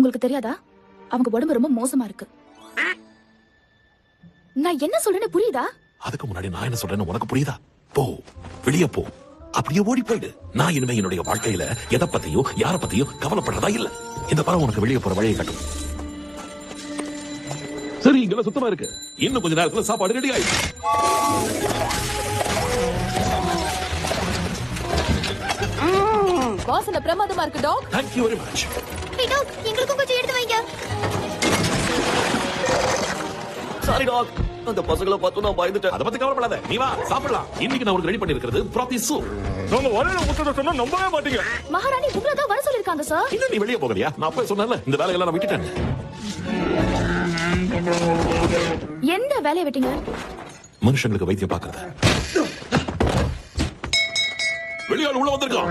உங்களுக்கு தெரியாதா? அவங்க உடம்பு ரொம்ப மோசமா இருக்கு. நான் என்ன சொல்றேன்னு புரியுதா? அதுக்கு முன்னாடி நான் என்ன சொல்றேன்னு உனக்கு புரியுதா? போ, வெளியே போ, அப்படியே ஓடி போயிடு. நான் இனிமே என்னுடைய வாழ்க்கையில எதை பத்தியும் யார பத்தியும் கவலைப்படுறதா இல்ல. இந்த படம் உனக்கு வெளியே போற வழியை காட்டும். சரி, இங்கெல்லாம் சுத்தமா இருக்கு. இன்னும் கொஞ்ச நேரத்துல சாப்பாடு ரெடி ஆயிடும். வாசனை பிரமாதமா இருக்கு dog. Thank you very much. Hey dog, எங்களுக்கும் கொஞ்சம் எடுத்து வைங்க. சாரி டாக், அந்த பசங்களை பார்த்து நான் பயந்துட்டேன். அத பத்தி கவலைப்படாத, நீ வா சாப்பிடலாம். இன்னைக்கு நான் உனக்கு ரெடி பண்ணி இருக்கிறது ப்ராப்பி சூப். நாங்க வரையில முட்டை சொன்னா நம்பவே மாட்டீங்க. மகாராணி உங்களை தான் வர சொல்லிருக்காங்க சார். இன்னும் நீ வெளியே போகலையா? நான் அப்பவே சொன்னேன்ல, இந்த வேலையெல்லாம் நான் விட்டுட்டேன். எந்த வேலையை விட்டீங்க? மனுஷங்களுக்கு வைத்தியம் பார்க்கறது. வெளியாள் உள்ள வந்திருக்கான்.